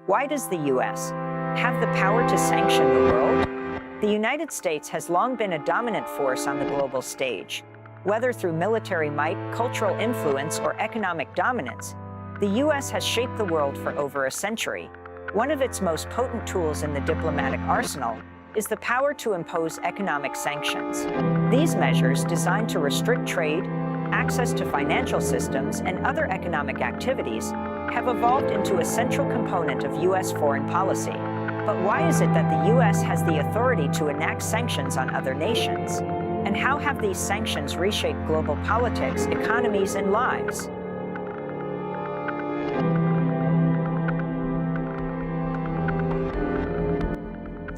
Why does the U.S. have the power to sanction the world? The United States has long been a dominant force on the global stage. Whether through military might, cultural influence, or economic dominance, the U.S. has shaped the world for over a century. One of its most potent tools in the diplomatic arsenal is the power to impose economic sanctions. These measures, designed to restrict trade, access to financial systems, and other economic activities, have evolved into a central component of U.S. foreign policy. But why is it that the U.S. has the authority to enact sanctions on other nations? And how have these sanctions reshaped global politics, economies, and lives?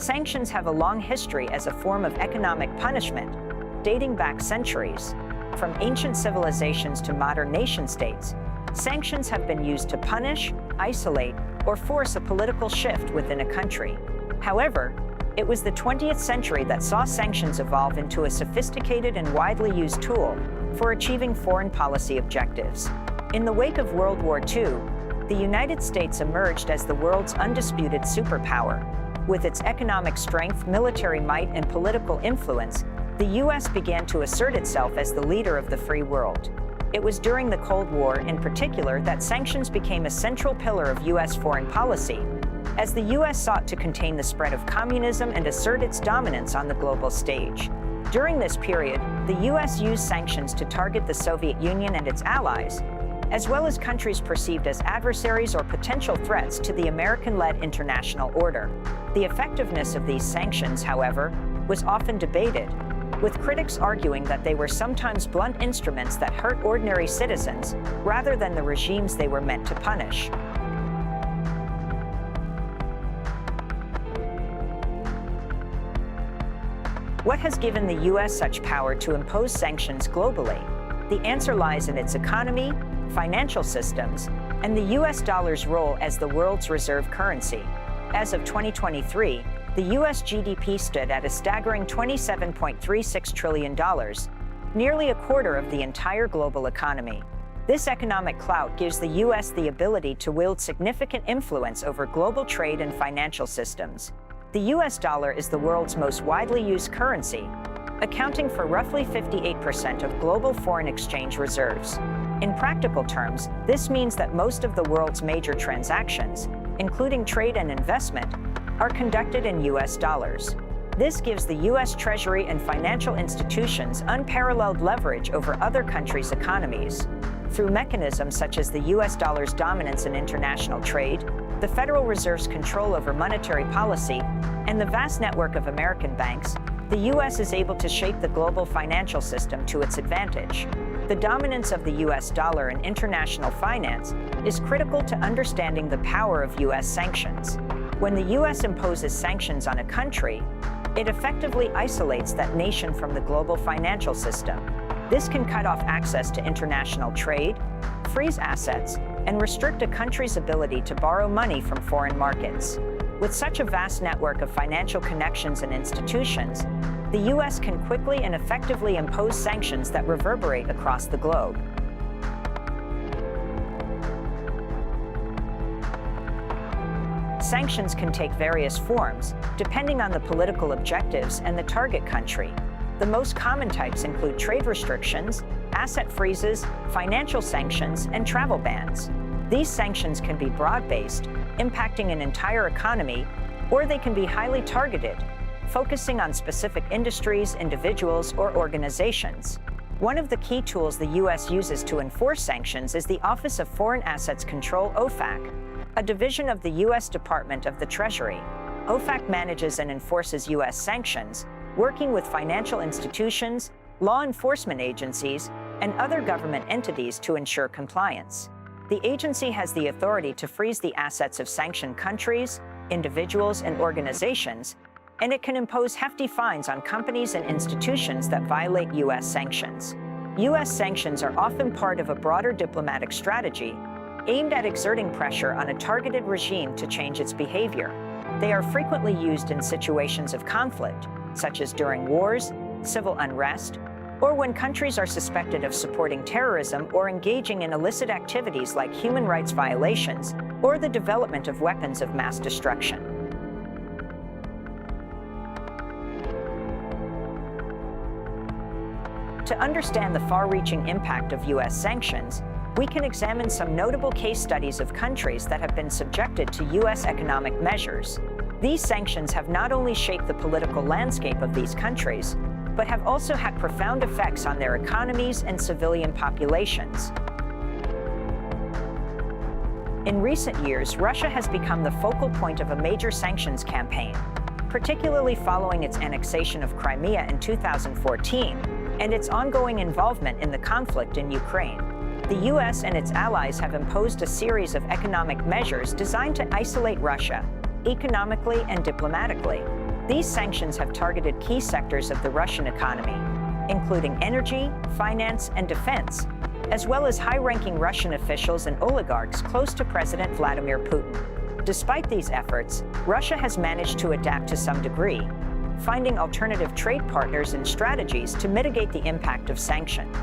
Sanctions have a long history as a form of economic punishment, dating back centuries. From ancient civilizations to modern nation-states, sanctions have been used to punish, isolate, or force a political shift within a country. However, it was the 20th century that saw sanctions evolve into a sophisticated and widely used tool for achieving foreign policy objectives. In the wake of World War II, the United States emerged as the world's undisputed superpower. With its economic strength, military might, and political influence, the U.S. began to assert itself as the leader of the free world. It was during the Cold War, in particular, that sanctions became a central pillar of U.S. foreign policy, as the U.S. sought to contain the spread of communism and assert its dominance on the global stage. During this period, the U.S. used sanctions to target the Soviet Union and its allies, as well as countries perceived as adversaries or potential threats to the American-led international order. The effectiveness of these sanctions, however, was often debated, with critics arguing that they were sometimes blunt instruments that hurt ordinary citizens rather than the regimes they were meant to punish. What has given the U.S. such power to impose sanctions globally? The answer lies in its economy, financial systems, and the U.S. dollar's role as the world's reserve currency. As of 2023, the U.S. GDP stood at a staggering $27.36 trillion, nearly a quarter of the entire global economy. This economic clout gives the U.S. the ability to wield significant influence over global trade and financial systems. The U.S. dollar is the world's most widely used currency, accounting for roughly 58% of global foreign exchange reserves. In practical terms, this means that most of the world's major transactions, including trade and investment, are conducted in U.S. dollars. This gives the U.S. Treasury and financial institutions unparalleled leverage over other countries' economies. Through mechanisms such as the U.S. dollar's dominance in international trade, the Federal Reserve's control over monetary policy, and the vast network of American banks, the U.S. is able to shape the global financial system to its advantage. The dominance of the U.S. dollar in international finance is critical to understanding the power of U.S. sanctions. When the U.S. imposes sanctions on a country, it effectively isolates that nation from the global financial system. This can cut off access to international trade, freeze assets, and restrict a country's ability to borrow money from foreign markets. With such a vast network of financial connections and institutions, the U.S. can quickly and effectively impose sanctions that reverberate across the globe. Sanctions can take various forms, depending on the political objectives and the target country. The most common types include trade restrictions, asset freezes, financial sanctions, and travel bans. These sanctions can be broad-based, impacting an entire economy, or they can be highly targeted, focusing on specific industries, individuals, or organizations. One of the key tools the U.S. uses to enforce sanctions is the Office of Foreign Assets Control, OFAC, a division of the U.S. Department of the Treasury. OFAC manages and enforces U.S. sanctions, working with financial institutions, law enforcement agencies, and other government entities to ensure compliance. The agency has the authority to freeze the assets of sanctioned countries, individuals, and organizations, and it can impose hefty fines on companies and institutions that violate U.S. sanctions. U.S. sanctions are often part of a broader diplomatic strategy aimed at exerting pressure on a targeted regime to change its behavior. They are frequently used in situations of conflict, such as during wars, civil unrest, or when countries are suspected of supporting terrorism or engaging in illicit activities like human rights violations or the development of weapons of mass destruction. To understand the far-reaching impact of U.S. sanctions, we can examine some notable case studies of countries that have been subjected to U.S. economic measures. These sanctions have not only shaped the political landscape of these countries, but have also had profound effects on their economies and civilian populations. In recent years, Russia has become the focal point of a major sanctions campaign, particularly following its annexation of Crimea in 2014 and its ongoing involvement in the conflict in Ukraine. The U.S. and its allies have imposed a series of economic measures designed to isolate Russia, economically and diplomatically. These sanctions have targeted key sectors of the Russian economy, including energy, finance, and defense, as well as high-ranking Russian officials and oligarchs close to President Vladimir Putin. Despite these efforts, Russia has managed to adapt to some degree, finding alternative trade partners and strategies to mitigate the impact of sanctions.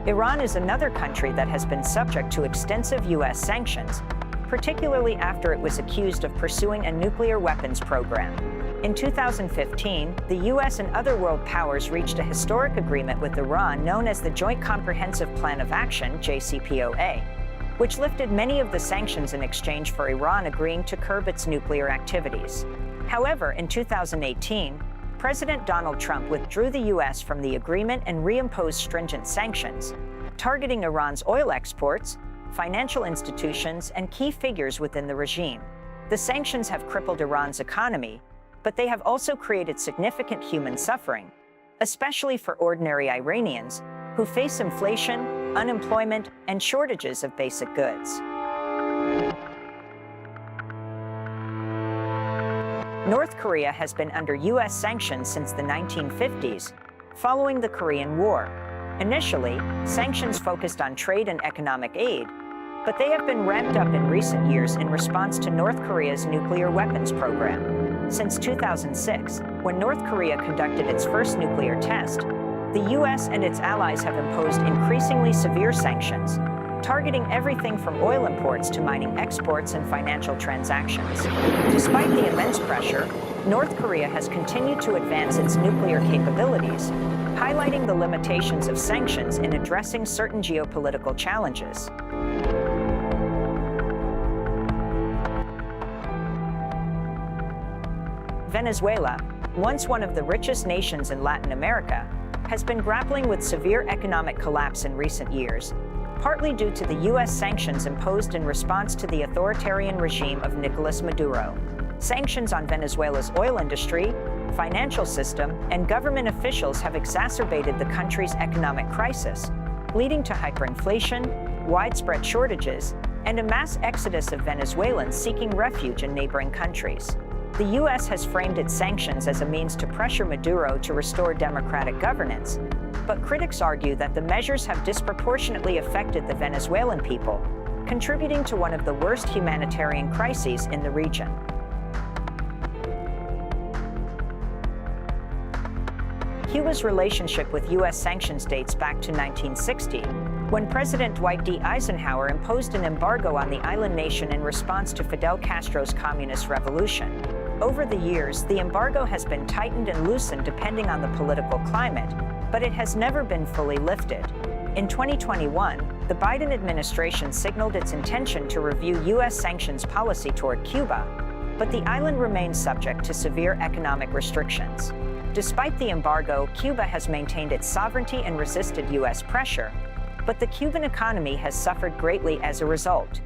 Iran is another country that has been subject to extensive U.S. sanctions, particularly after it was accused of pursuing a nuclear weapons program. In 2015, the U.S. and other world powers reached a historic agreement with Iran known as the Joint Comprehensive Plan of Action, JCPOA, which lifted many of the sanctions in exchange for Iran agreeing to curb its nuclear activities. However, in 2018, President Donald Trump withdrew the U.S. from the agreement and reimposed stringent sanctions, targeting Iran's oil exports, financial institutions, and key figures within the regime. The sanctions have crippled Iran's economy, but they have also created significant human suffering, especially for ordinary Iranians who face inflation, unemployment, and shortages of basic goods. North Korea has been under U.S. sanctions since the 1950s, following the Korean War. Initially, sanctions focused on trade and economic aid, but they have been ramped up in recent years in response to North Korea's nuclear weapons program. Since 2006, when North Korea conducted its first nuclear test, the U.S. and its allies have imposed increasingly severe sanctions, targeting everything from oil imports to mining exports and financial transactions. Despite the immense pressure, North Korea has continued to advance its nuclear capabilities, highlighting the limitations of sanctions in addressing certain geopolitical challenges. Venezuela, once one of the richest nations in Latin America, has been grappling with severe economic collapse in recent years, partly due to the U.S. sanctions imposed in response to the authoritarian regime of Nicolas Maduro. Sanctions on Venezuela's oil industry, financial system, and government officials have exacerbated the country's economic crisis, leading to hyperinflation, widespread shortages, and a mass exodus of Venezuelans seeking refuge in neighboring countries. The U.S. has framed its sanctions as a means to pressure Maduro to restore democratic governance, but critics argue that the measures have disproportionately affected the Venezuelan people, contributing to one of the worst humanitarian crises in the region. Cuba's relationship with U.S. sanctions dates back to 1960, when President Dwight D. Eisenhower imposed an embargo on the island nation in response to Fidel Castro's communist revolution. Over the years, the embargo has been tightened and loosened depending on the political climate, but it has never been fully lifted. In 2021, the Biden administration signaled its intention to review U.S. sanctions policy toward Cuba, but the island remains subject to severe economic restrictions. Despite the embargo, Cuba has maintained its sovereignty and resisted U.S. pressure, but the Cuban economy has suffered greatly as a result.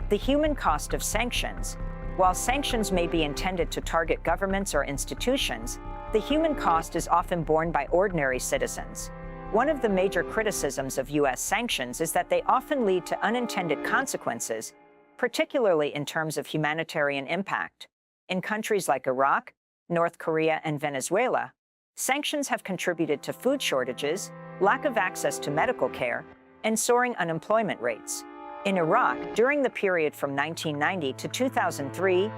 The human cost of sanctions. While sanctions may be intended to target governments or institutions, the human cost is often borne by ordinary citizens. One of the major criticisms of U.S. sanctions is that they often lead to unintended consequences, particularly in terms of humanitarian impact. In countries like Iraq, North Korea, and Venezuela, sanctions have contributed to food shortages, lack of access to medical care, and soaring unemployment rates. In Iraq, during the period from 1990 to 2003,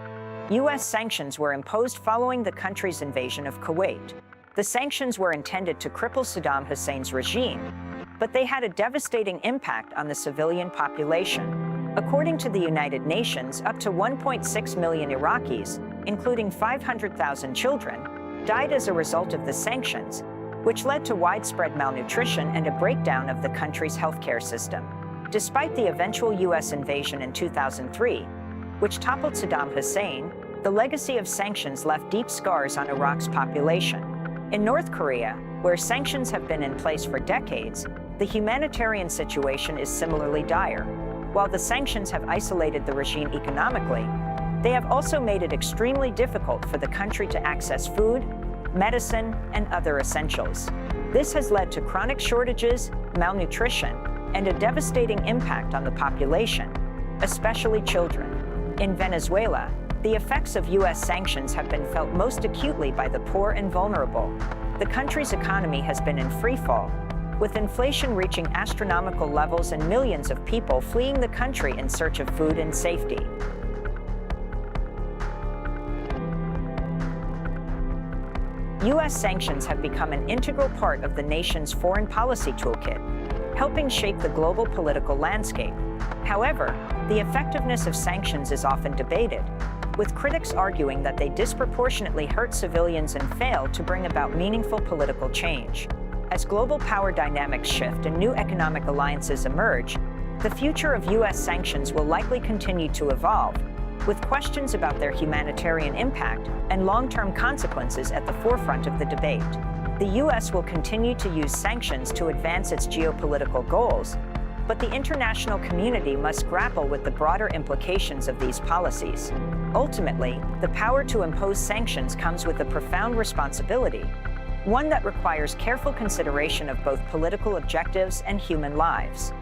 U.S. sanctions were imposed following the country's invasion of Kuwait. The sanctions were intended to cripple Saddam Hussein's regime, but they had a devastating impact on the civilian population. According to the United Nations, up to 1.6 million Iraqis, including 500,000 children, died as a result of the sanctions, which led to widespread malnutrition and a breakdown of the country's healthcare system. Despite the eventual U.S. invasion in 2003, which toppled Saddam Hussein, the legacy of sanctions left deep scars on Iraq's population. In North Korea, where sanctions have been in place for decades, the humanitarian situation is similarly dire. While the sanctions have isolated the regime economically, they have also made it extremely difficult for the country to access food, medicine, and other essentials. This has led to chronic shortages, malnutrition, and a devastating impact on the population, especially children. In Venezuela, the effects of U.S. sanctions have been felt most acutely by the poor and vulnerable. The country's economy has been in free fall, with inflation reaching astronomical levels and millions of people fleeing the country in search of food and safety. U.S. sanctions have become an integral part of the nation's foreign policy toolkit, helping shape the global political landscape. However, the effectiveness of sanctions is often debated, with critics arguing that they disproportionately hurt civilians and fail to bring about meaningful political change. As global power dynamics shift and new economic alliances emerge, the future of U.S. sanctions will likely continue to evolve, with questions about their humanitarian impact and long-term consequences at the forefront of the debate. The U.S. will continue to use sanctions to advance its geopolitical goals, but the international community must grapple with the broader implications of these policies. Ultimately, the power to impose sanctions comes with a profound responsibility, one that requires careful consideration of both political objectives and human lives.